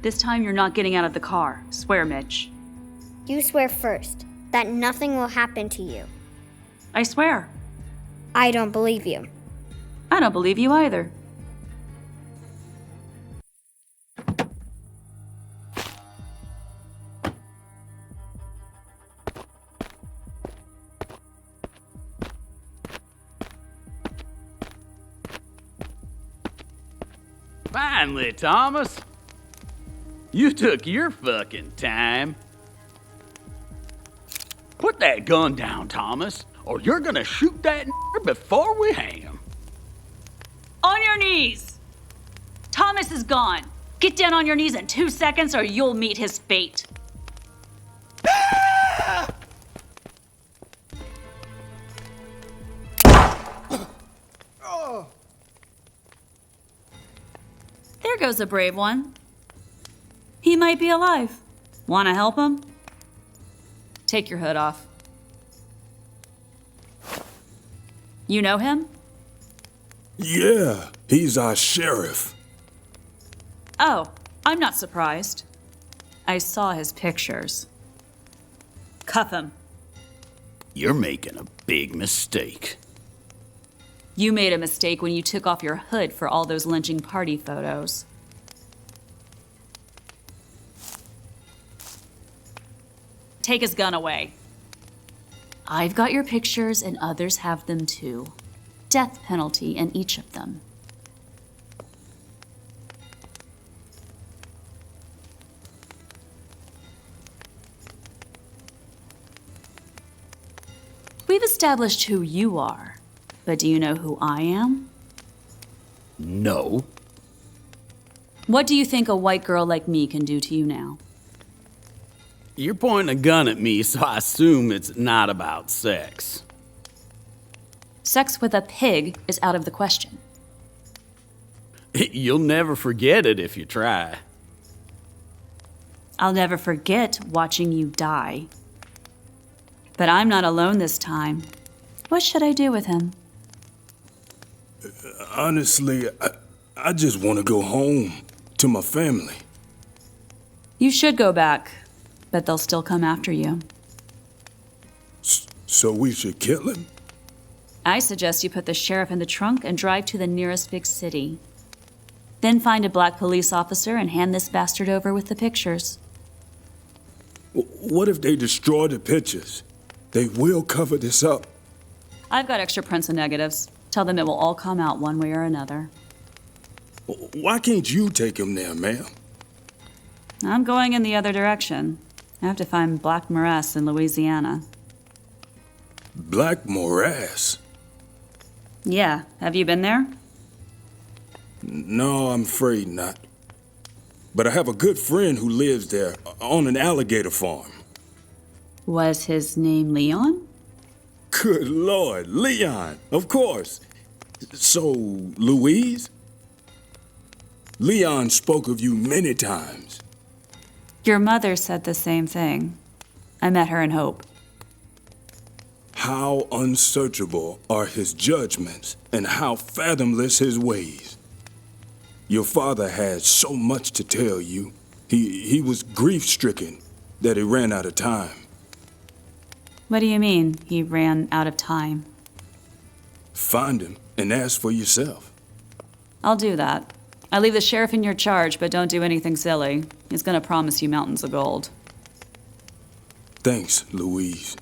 This time you're not getting out of the car. Swear, Mitch. You swear first that nothing will happen to you. I swear. I don't believe you. I don't believe you either. Finally, Thomas. You took your fucking time. Put that gun down, Thomas, or you're gonna shoot that before we hang him. On your knees! Thomas is gone. Get down on your knees in 2 seconds or you'll meet his fate. There goes a brave one. He might be alive. Want to help him? Take your hood off. You know him? Yeah, he's our sheriff. Oh, I'm not surprised. I saw his pictures. Cuff him. You're making a big mistake. You made a mistake when you took off your hood for all those lynching party photos. Take his gun away. I've got your pictures and others have them too. Death penalty in each of them. We've established who you are, but do you know who I am? No. What do you think a white girl like me can do to you now? You're pointing a gun at me, so I assume it's not about sex. Sex with a pig is out of the question. You'll never forget it if you try. I'll never forget watching you die. But I'm not alone this time. What should I do with him? Honestly, I just want to go home to my family. You should go back, but they'll still come after you. So we should kill him? I suggest you put the sheriff in the trunk and drive to the nearest big city. Then find a black police officer and hand this bastard over with the pictures. What if they destroy the pictures? They will cover this up. I've got extra prints and negatives. Tell them it will all come out one way or another. Why can't you take him there, ma'am? I'm going in the other direction. I have to find Black Morass in Louisiana. Black Morass? Yeah, have you been there? No, I'm afraid not. But I have a good friend who lives there on an alligator farm. Was his name Leon? Good Lord, Leon, of course. So, Louise? Leon spoke of you many times. Your mother said the same thing. I met her in Hope. How unsearchable are his judgments and how fathomless his ways. Your father had so much to tell you. He was grief-stricken that he ran out of time. What do you mean, he ran out of time? Find him and ask for yourself. I'll do that. I leave the sheriff in your charge, but don't do anything silly. He's gonna promise you mountains of gold. Thanks, Louise.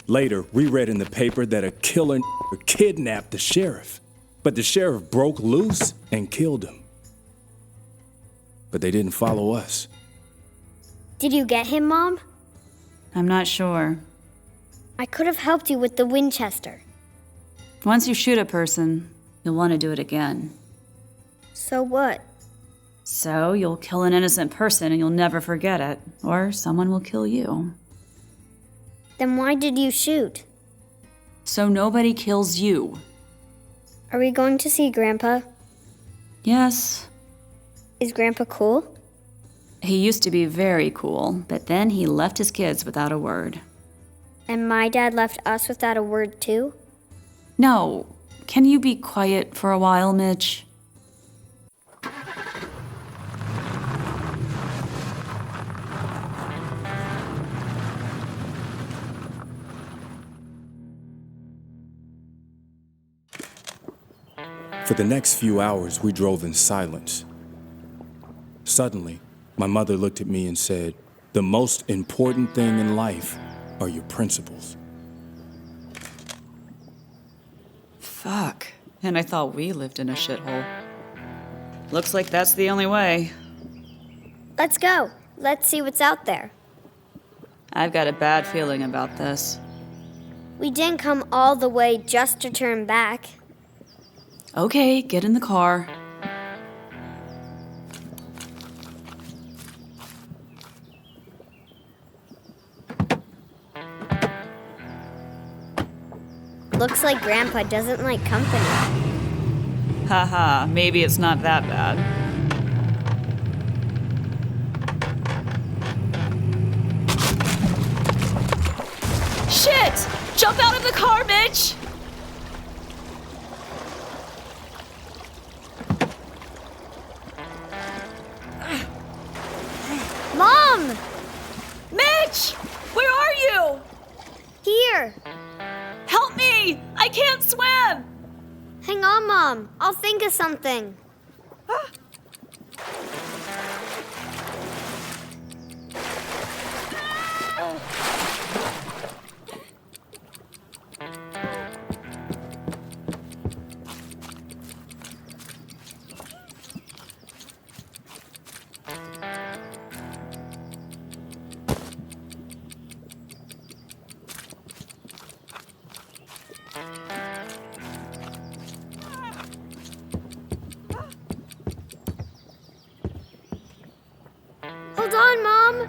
Later, we read in the paper that a killer kidnapped the sheriff, but the sheriff broke loose and killed him. But they didn't follow us. Did you get him, Mom? I'm not sure. I could have helped you with the Winchester. Once you shoot a person, you'll want to do it again. So what? So you'll kill an innocent person and you'll never forget it, or someone will kill you. Then why did you shoot? So nobody kills you. Are we going to see Grandpa? Yes. Is Grandpa cool? He used to be very cool, but then he left his kids without a word. And my dad left us without a word too? No. Can you be quiet for a while, Mitch? For the next few hours, we drove in silence. Suddenly, my mother looked at me and said, "The most important thing in life are your principles." Fuck. And I thought we lived in a shithole. Looks like that's the only way. Let's go. Let's see what's out there. I've got a bad feeling about this. We didn't come all the way just to turn back. Okay, get in the car. Looks like Grandpa doesn't like company. Haha, maybe it's not that bad. Shit! Jump out of the car, Mitch! Mom! Mitch! Where are you? Here! Help me! I can't swim! Hang on, Mom. I'll think of something. Hold on, Mom.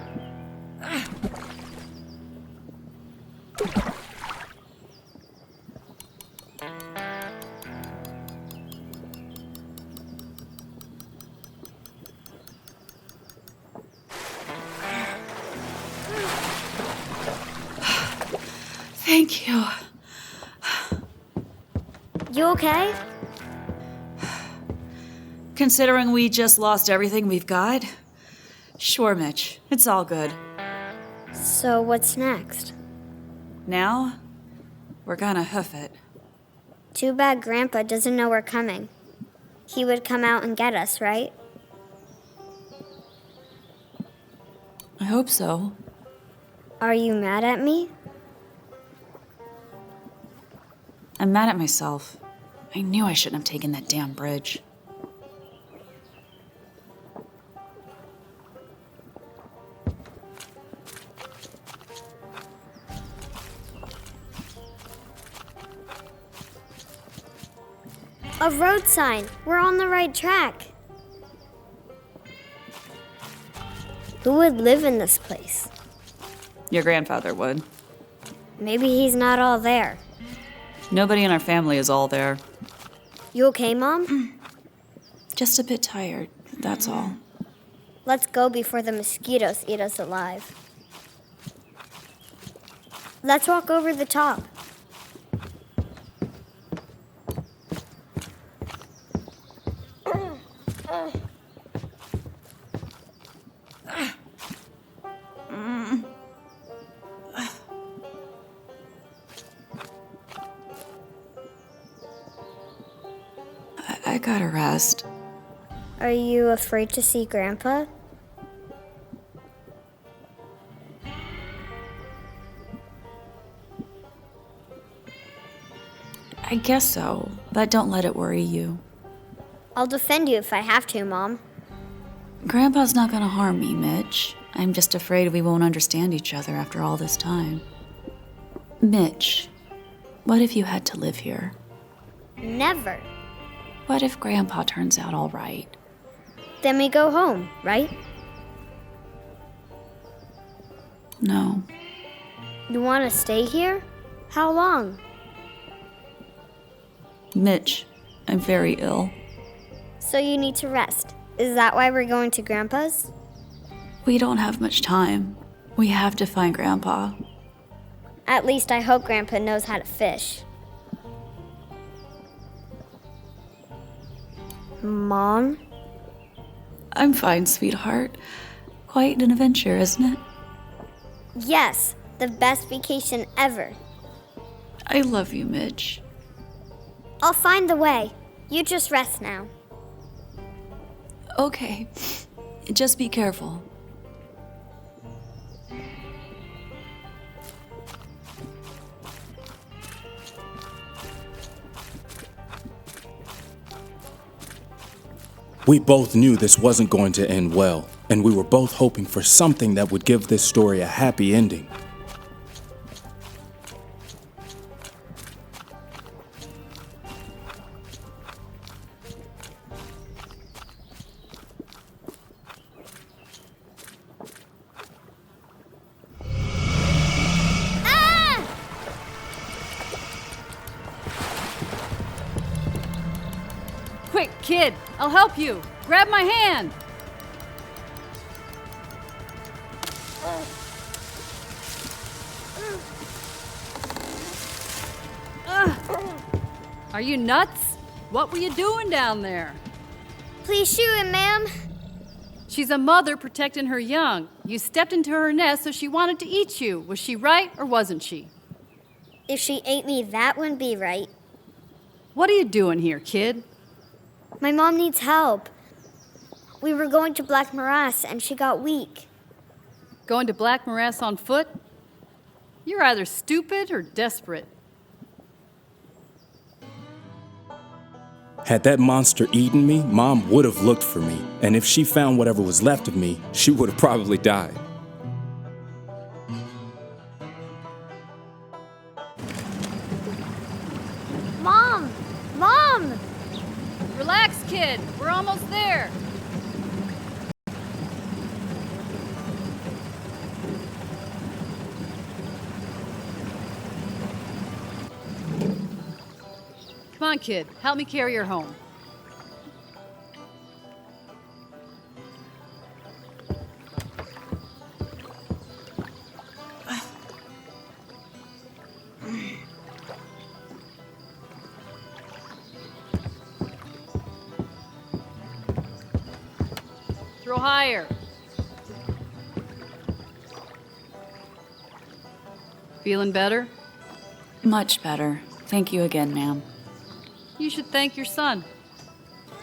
Thank you. You okay? Considering we just lost everything we've got? Sure, Mitch. It's all good. So what's next? Now, we're gonna hoof it. Too bad Grandpa doesn't know we're coming. He would come out and get us, right? I hope so. Are you mad at me? I'm mad at myself. I knew I shouldn't have taken that damn bridge. A road sign. We're on the right track. Who would live in this place? Your grandfather would. Maybe he's not all there. Nobody in our family is all there. You okay, Mom? Just a bit tired, that's all. Let's go before the mosquitoes eat us alive. Let's walk over the top. I gotta rest. Are you afraid to see Grandpa? I guess so, but don't let it worry you. I'll defend you if I have to, Mom. Grandpa's not gonna harm me, Mitch. I'm just afraid we won't understand each other after all this time. Mitch, what if you had to live here? Never. What if Grandpa turns out all right? Then we go home, right? No. You want to stay here? How long? Mitch, I'm very ill. So you need to rest. Is that why we're going to Grandpa's? We don't have much time. We have to find Grandpa. At least I hope Grandpa knows how to fish. Mom? I'm fine, sweetheart. Quite an adventure, isn't it? Yes, the best vacation ever. I love you, Mitch. I'll find the way. You just rest now. Okay. Just be careful. We both knew this wasn't going to end well, and we were both hoping for something that would give this story a happy ending. Quick, kid, I'll help you. Grab my hand. Are you nuts? What were you doing down there? Please shoot him, ma'am. She's a mother protecting her young. You stepped into her nest so she wanted to eat you. Was she right or wasn't she? If she ate me, that wouldn't be right. What are you doing here, kid? My mom needs help. We were going to Black Morass and she got weak. Going to Black Morass on foot? You're either stupid or desperate. Had that monster eaten me, Mom would have looked for me, and if she found whatever was left of me, she would have probably died. Mom! Mom! Relax, kid. We're almost there. Come on, kid. Help me carry her home. Throw higher. Feeling better? Much better. Thank you again, ma'am. You should thank your son.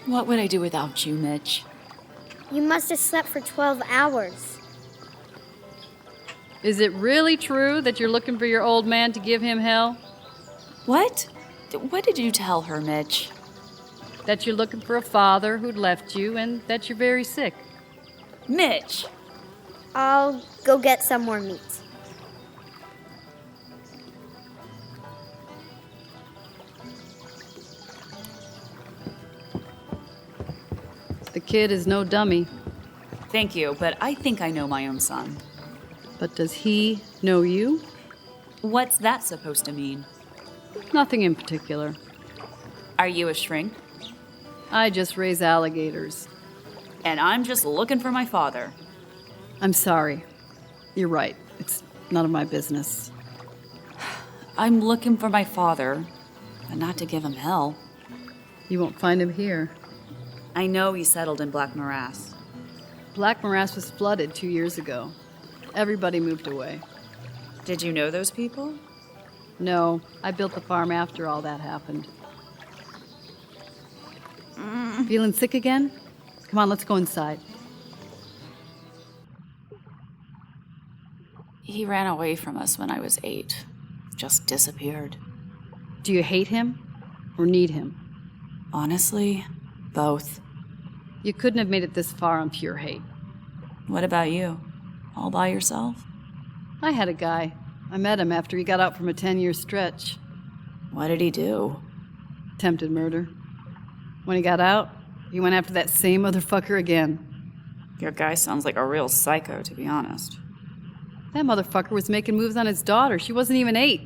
What would I do without you, Mitch? You must have slept for 12 hours. Is it really true that you're looking for your old man to give him hell? What? What did you tell her, Mitch? That you're looking for a father who'd left you and that you're very sick? Mitch! I'll go get some more meat. The kid is no dummy, Thank you, but I think I know my own son. but does he know you? What's that supposed to mean? Nothing in particular. Are you a shrink? I just raise alligators. And I'm just looking for my father. I'm sorry. You're right. It's none of my business. I'm looking for my father, but not to give him hell. You won't find him here. I know he settled in Black Morass. Black Morass was flooded 2 years ago. Everybody moved away. Did you know those people? No, I built the farm after all that happened. Feeling sick again? Come on, let's go inside. He ran away from us when I was 8. Just disappeared. Do you hate him or need him? Honestly, both. You couldn't have made it this far on pure hate. What about you? All by yourself? I had a guy. I met him after he got out from a 10-year stretch. What did he do? Attempted murder. When he got out, he went after that same motherfucker again. Your guy sounds like a real psycho, to be honest. That motherfucker was making moves on his daughter. She wasn't even 8.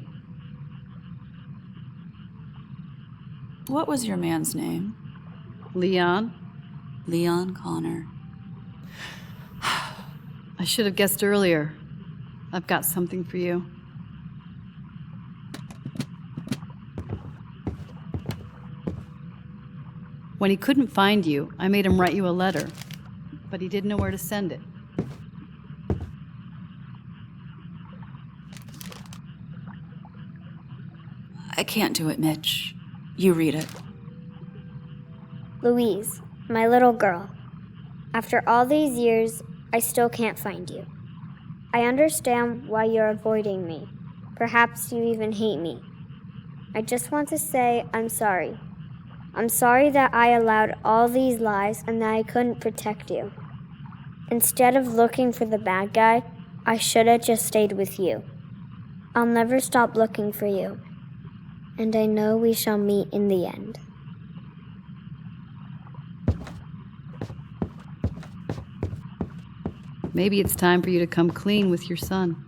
What was your man's name? Leon? Leon Connor. I should have guessed earlier. I've got something for you. When he couldn't find you, I made him write you a letter, but he didn't know where to send it. I can't do it, Mitch. You read it. Louise, my little girl. After all these years, I still can't find you. I understand why you're avoiding me. Perhaps you even hate me. I just want to say I'm sorry. I'm sorry that I allowed all these lies and that I couldn't protect you. Instead of looking for the bad guy, I should have just stayed with you. I'll never stop looking for you. And I know we shall meet in the end. Maybe it's time for you to come clean with your son.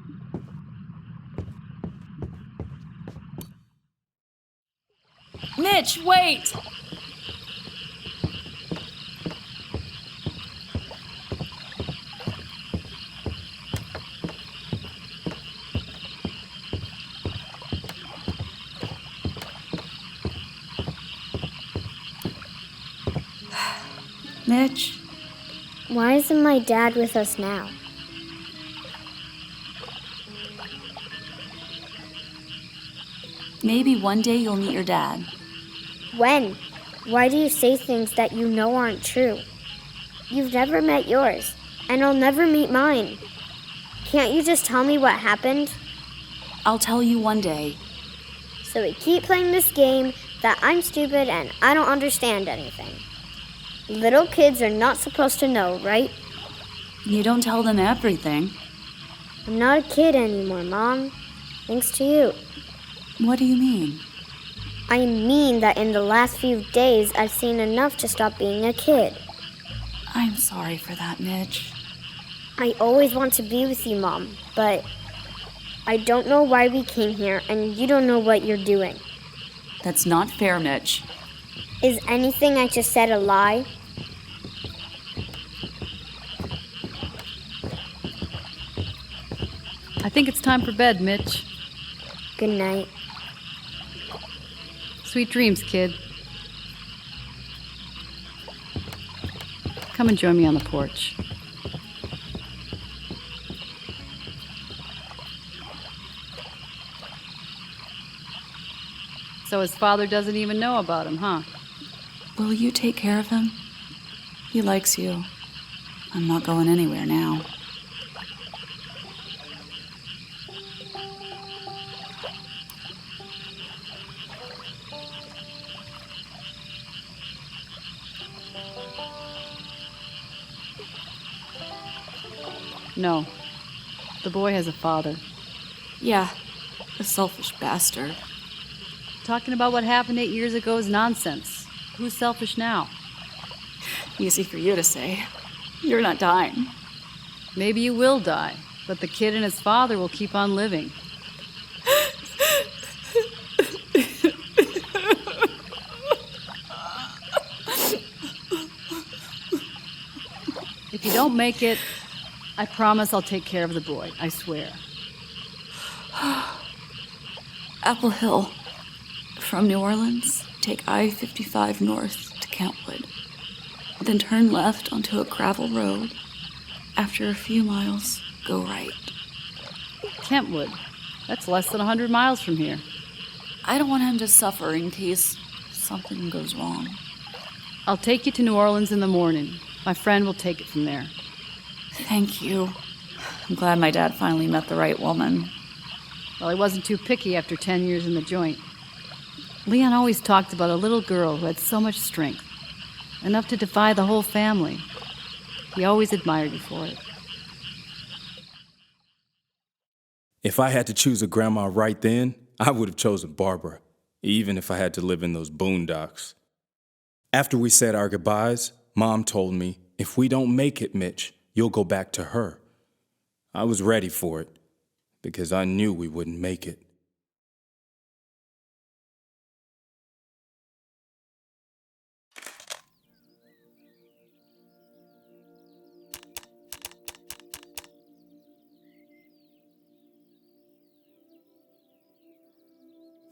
Mitch, wait! Mitch, Why isn't my dad with us now? maybe one day you'll meet your dad. When? Why do you say things that you know aren't true? You've never met yours, and I'll never meet mine. Can't you just tell me what happened? I'll tell you one day. So we keep playing this game that I'm stupid and I don't understand anything. Little kids are not supposed to know, right? You don't tell them everything. I'm not a kid anymore, Mom. Thanks to you. What do you mean? I mean that in the last few days, I've seen enough to stop being a kid. I'm sorry for that, Mitch. I always want to be with you, Mom, but I don't know why we came here, and you don't know what you're doing. That's not fair, Mitch. Is anything I just said a lie? I think it's time for bed, Mitch. Good night. Sweet dreams, kid. Come and join me on the porch. So his father doesn't even know about him, huh? Will you take care of him? He likes you. I'm not going anywhere now. No. The boy has a father. Yeah, a selfish bastard. Talking about what happened 8 years ago is nonsense. Who's selfish now? Easy for you to say. You're not dying. Maybe you will die, but the kid and his father will keep on living. If you don't make it, I promise I'll take care of the boy. I swear. Apple Hill. From New Orleans, take I-55 north to Kentwood. Then turn left onto a gravel road. After a few miles, go right. Kentwood. That's less than 100 miles from here. I don't want him to suffer in case something goes wrong. I'll take you to New Orleans in the morning. My friend will take it from there. Thank you. I'm glad my dad finally met the right woman. Well, he wasn't too picky after 10 years in the joint. Leon always talked about a little girl who had so much strength, enough to defy the whole family. He always admired you for it. If I had to choose a grandma right then, I would have chosen Barbara, even if I had to live in those boondocks. After we said our goodbyes, Mom told me, if we don't make it, Mitch, you'll go back to her. I was ready for it, because I knew we wouldn't make it.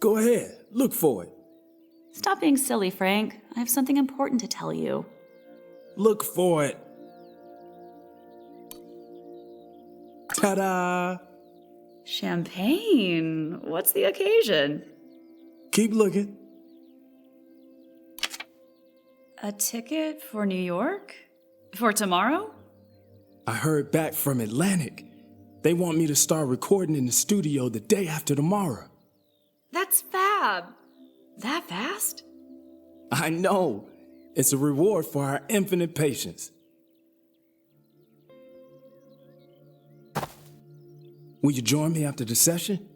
Go ahead, look for it. Stop being silly, Frank. I have something important to tell you. Look for it. Ta-da! Champagne. What's the occasion? Keep looking. A ticket for New York? For tomorrow? I heard back from Atlantic. They want me to start recording in the studio the day after tomorrow. That's fab. That fast? I know. It's a reward for our infinite patience. Will you join me after the session?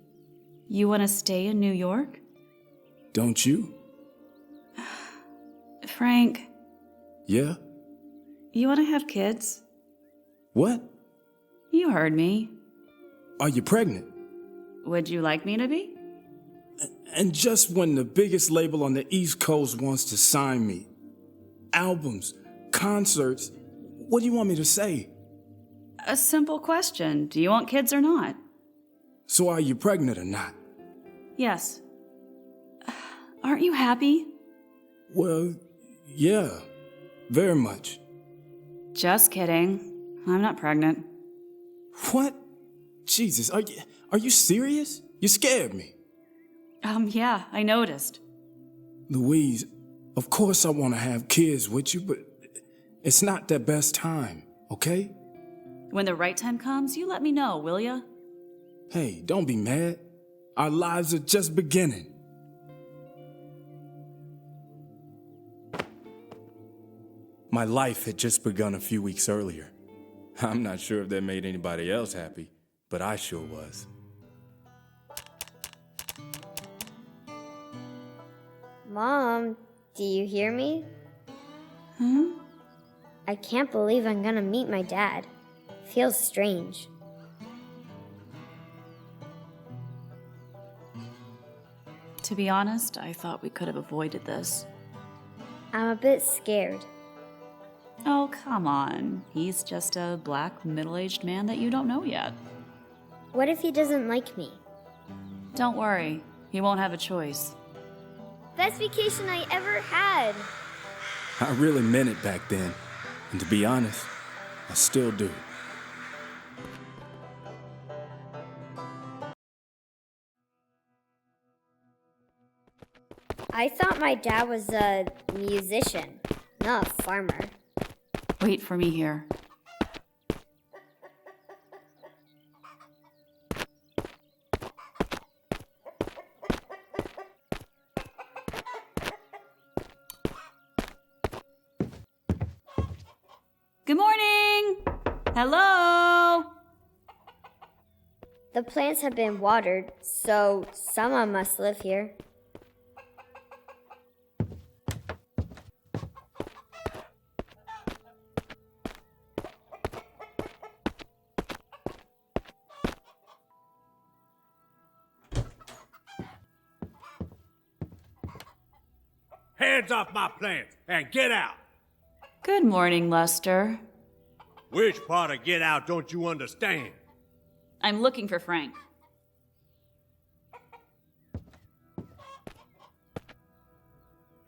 You want to stay in New York? Don't you? Frank, Yeah? you want to have kids? What? You heard me. Are you pregnant? Would you like me to be? And just when the biggest label on the East Coast wants to sign me, albums, concerts, what do you want me to say? A simple question. Do you want kids or not? So are you pregnant or not? Yes. Aren't you happy? Well, yeah, very much. Just kidding. I'm not pregnant. What? Jesus, are you serious? You scared me. Yeah, I noticed. Louise, of course I want to have kids with you, but it's not the best time, okay? When the right time comes, you let me know, will ya? Hey, don't be mad. Our lives are just beginning. My life had just begun a few weeks earlier. I'm not sure if that made anybody else happy, but I sure was. Mom, do you hear me? I can't believe I'm gonna meet my dad. Feels strange. To be honest, I thought we could have avoided this. I'm a bit scared. Oh, come on. He's just a black, middle-aged man that you don't know yet. What if he doesn't like me? Don't worry. He won't have a choice. Best vacation I ever had. I really meant it back then, and to be honest, I still do. I thought my dad was a musician, not a farmer. Wait for me here. Good morning! Hello! The plants have been watered, so someone must live here. Hands off my plants and get out! Good morning, Lester. Which part of get out don't you understand? I'm looking for Frank.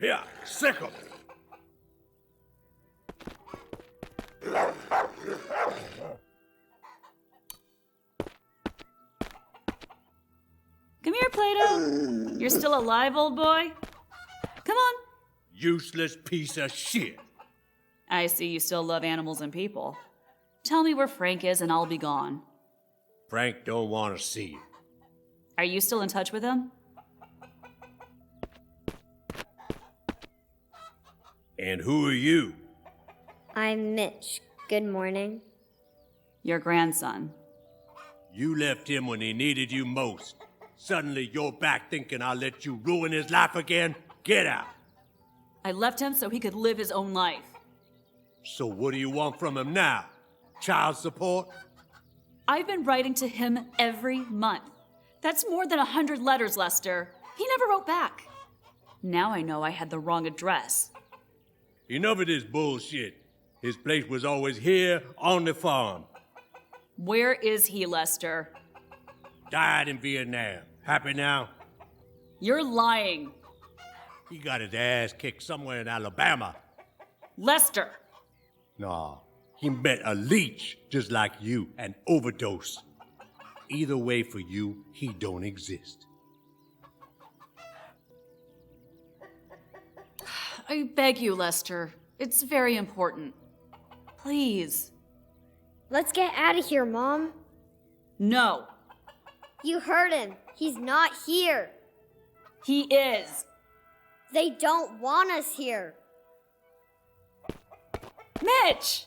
Here, sick 'em. Come here, Plato. You're still alive, old boy? Come on. Useless piece of shit. I see you still love animals and people. Tell me where Frank is and I'll be gone. Frank don't want to see you. Are you still in touch with him? And who are you? I'm Mitch. Good morning. Your grandson. You left him when he needed you most. Suddenly you're back thinking I'll let you ruin his life again? Get out. I left him so he could live his own life. So what do you want from him now? Child support? I've been writing to him every month. That's more than 100 letters, Lester. He never wrote back. Now I know I had the wrong address. Enough of this bullshit. His place was always here on the farm. Where is he, Lester? Died in Vietnam. Happy now? You're lying. He got his ass kicked somewhere in Alabama. Lester! Nah, he met a leech just like you and overdosed. Either way for you, he don't exist. I beg you, Lester. It's very important. Please. Let's get out of here, Mom. No. You heard him. He's not here. He is. They don't want us here. Mitch!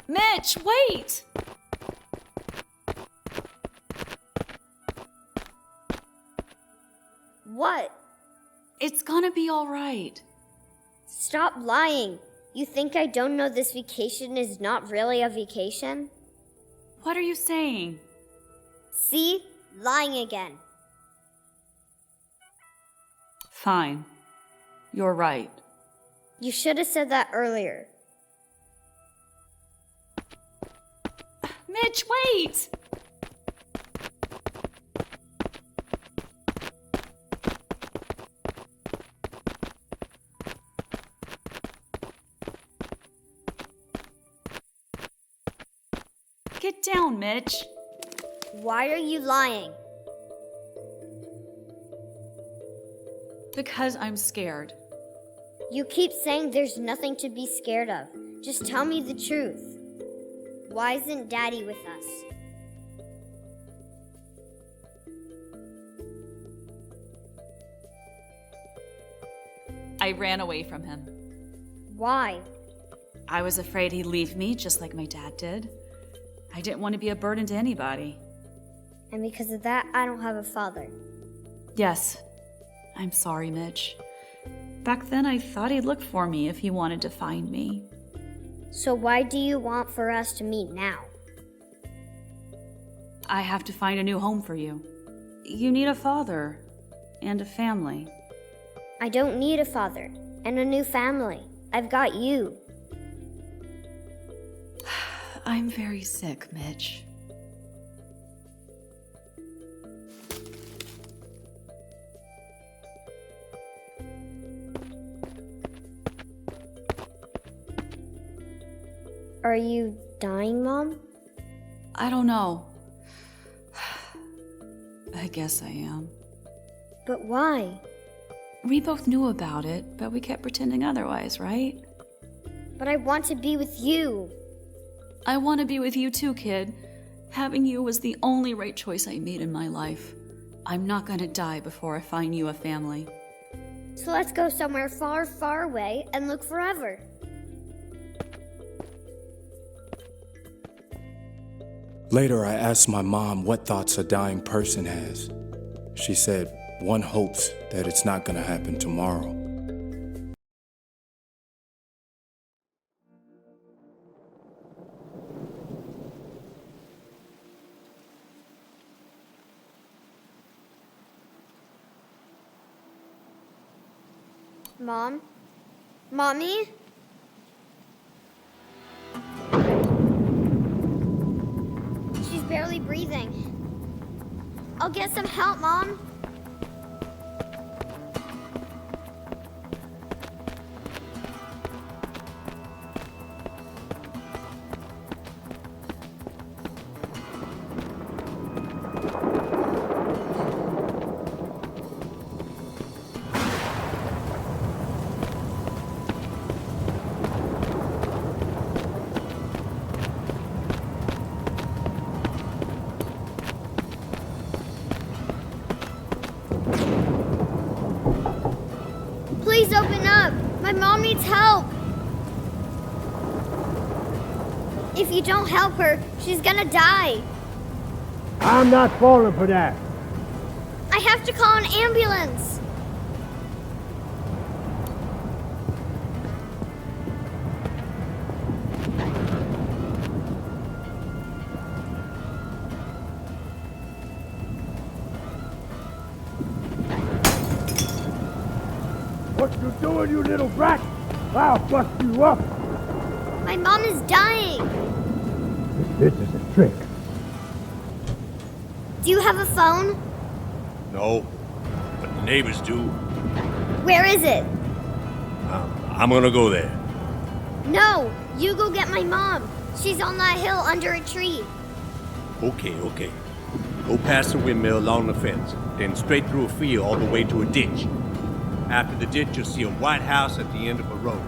Mitch, wait! What? It's gonna be all right. Stop lying. You think I don't know this vacation is not really a vacation? What are you saying? See? Lying again. Fine. You're right. You should have said that earlier. Mitch, wait! Get down, Mitch. Why are you lying? Because I'm scared. You keep saying there's nothing to be scared of. Just tell me the truth. Why isn't Daddy with us? I ran away from him. Why? I was afraid he'd leave me just like my dad did. I didn't want to be a burden to anybody. And because of that, I don't have a father. Yes. I'm sorry, Mitch. Back then, I thought he'd look for me if he wanted to find me. So why do you want for us to meet now? I have to find a new home for you. You need a father and a family. I don't need a father and a new family. I've got you. I'm very sick, Mitch. Are you dying, Mom? I don't know. I guess I am. But why? We both knew about it, but we kept pretending otherwise, right? But I want to be with you. I want to be with you too, kid. Having you was the only right choice I made in my life. I'm not gonna die before I find you a family. So let's go somewhere far, far away and look forever. Later, I asked my mom what thoughts a dying person has. She said, one hopes that it's not gonna happen tomorrow. Mom? Mommy? She's barely breathing. I'll get some help, Mom. Please open up. My mom needs help. If you don't help her, she's gonna die. I'm not falling for that. I have to call an ambulance. What you doing, you little brat? I'll bust you up. My mom is dying. This is a trick. Do you have a phone? No, but the neighbors do. Where is it? I'm gonna go there. No, you go get my mom. She's on that hill under a tree. Okay. Go past the windmill along the fence, then straight through a field all the way to a ditch. After the ditch, you'll see a white house at the end of a road.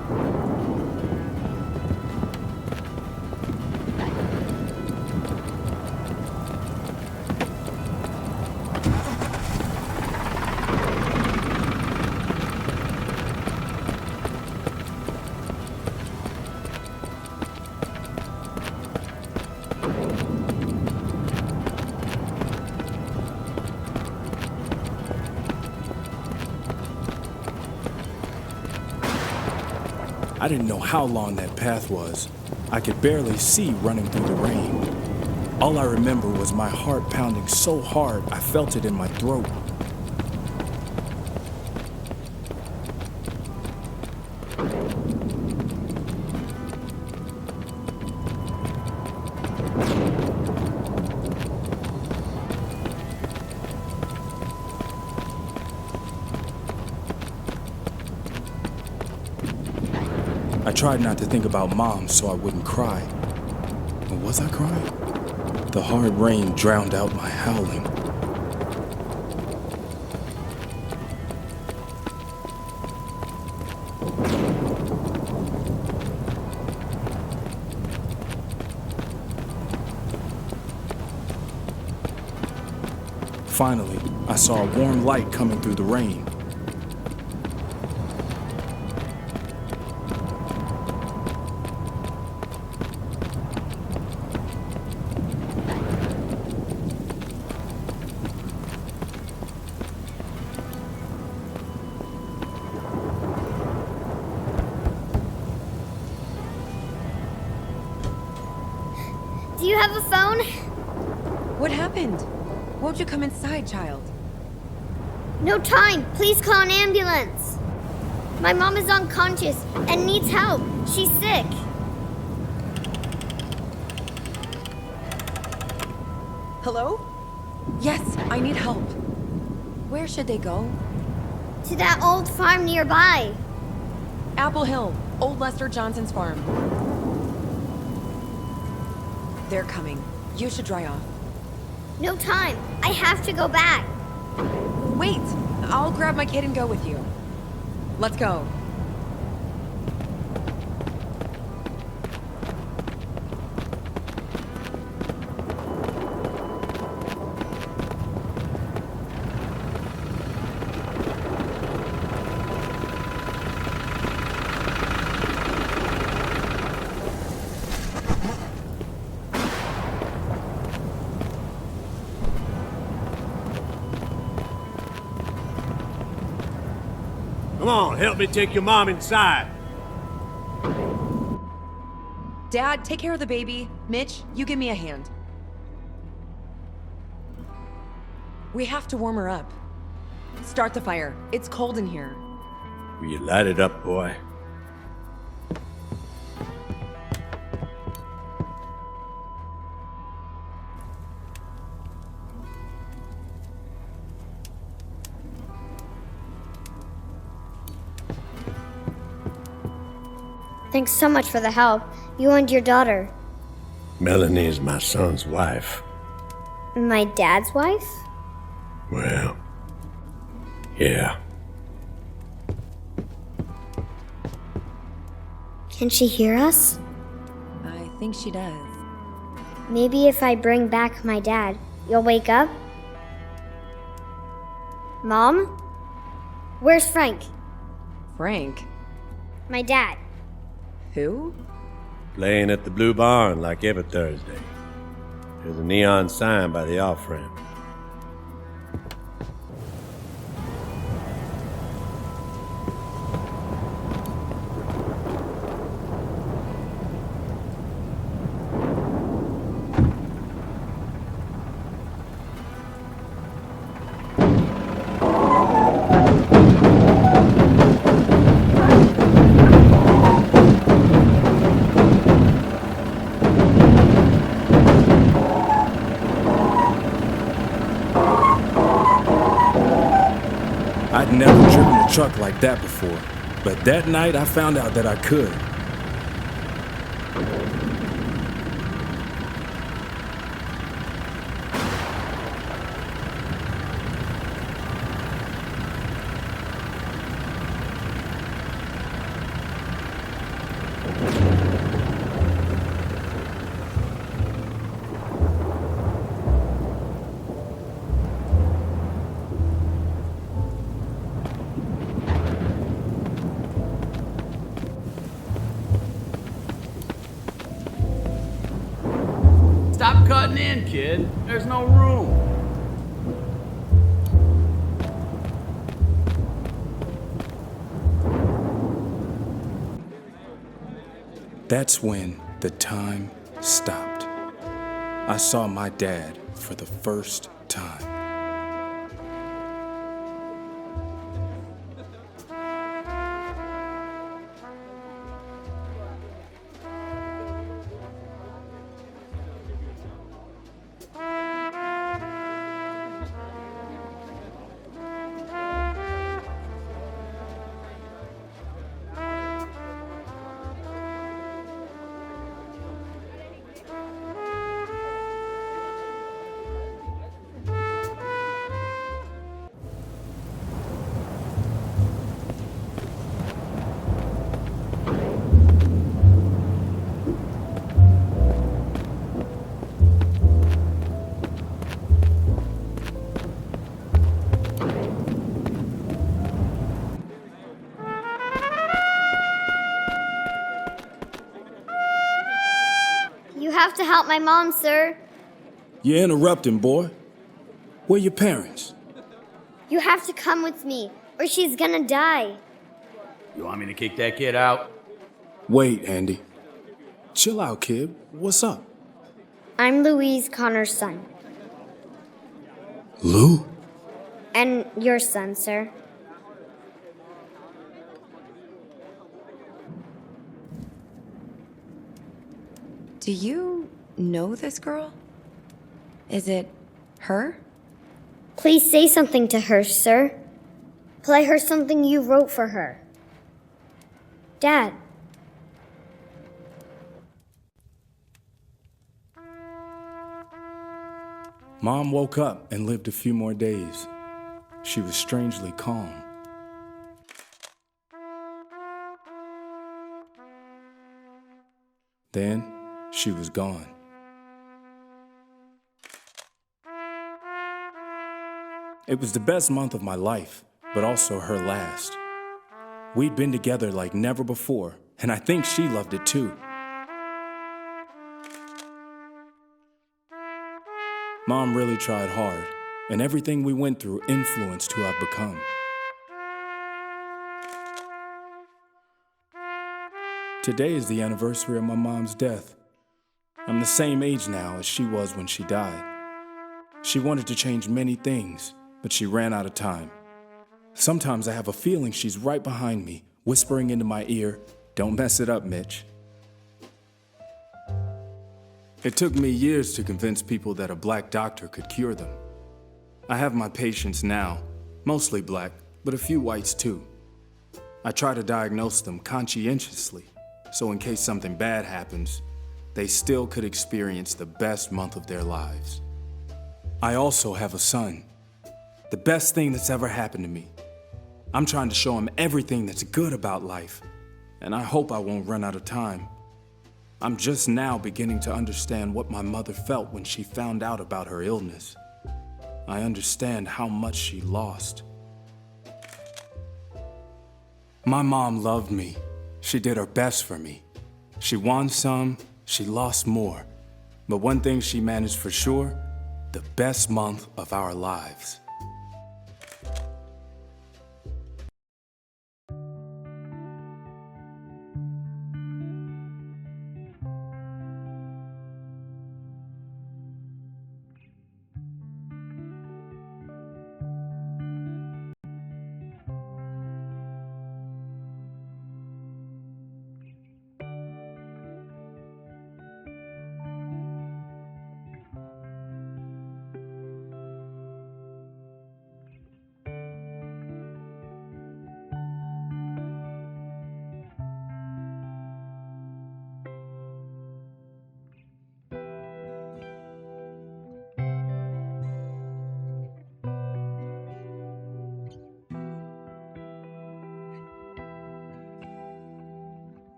I didn't know how long that path was. I could barely see running through the rain. All I remember was my heart pounding so hard I felt it in my throat. I tried not to think about Mom so I wouldn't cry. But was I crying? The hard rain drowned out my howling. Finally, I saw a warm light coming through the rain. Do you have a phone? What happened? Won't you come inside, child? No time. Please call an ambulance. My mom is unconscious and needs help. She's sick. Hello? Yes, I need help. Where should they go? To that old farm nearby. Apple Hill, Old Lester Johnson's farm. They're coming. You should dry off. No time. I have to go back. Wait! I'll grab my kid and go with you. Let's go. Come on, help me take your mom inside. Dad, take care of the baby. Mitch, you give me a hand. We have to warm her up. Start the fire. It's cold in here. Will you light it up, boy? Thanks so much for the help. You and your daughter. Melanie is my son's wife. My dad's wife? Well, yeah. Can she hear us? I think she does. Maybe if I bring back my dad, you'll wake up? Mom? Where's Frank? Frank? My dad. Who? Playing at the Blue Barn like every Thursday. There's a neon sign by the off-ramp. I'd never driven a truck like that before, but that night I found out that I could. Stop cutting in, kid. There's no room. That's when the time stopped. I saw my dad for the first time. You have to help my mom, sir. You're interrupting, boy. Where your parents? You have to come with me, or she's gonna die. You want me to kick that kid out? Wait, Andy. Chill out, kid. What's up? I'm Louise Connor's son. Lou? And your son, sir. Do you know this girl? Is it her? Please say something to her, sir. Play her something you wrote for her. Dad. Mom woke up and lived a few more days. She was strangely calm. Then she was gone. It was the best month of my life, but also her last. We'd been together like never before, and I think she loved it too. Mom really tried hard, and everything we went through influenced who I've become. Today is the anniversary of my mom's death. I'm the same age now as she was when she died. She wanted to change many things, but she ran out of time. Sometimes I have a feeling she's right behind me, whispering into my ear, "Don't mess it up, Mitch." It took me years to convince people that a black doctor could cure them. I have my patients now, mostly black, but a few whites too. I try to diagnose them conscientiously, so in case something bad happens, they still could experience the best month of their lives. I also have a son, the best thing that's ever happened to me. I'm trying to show him everything that's good about life, and I hope I won't run out of time. I'm just now beginning to understand what my mother felt when she found out about her illness. I understand how much she lost. My mom loved me. She did her best for me. She won some, she lost more. But one thing she managed for sure, the best month of our lives.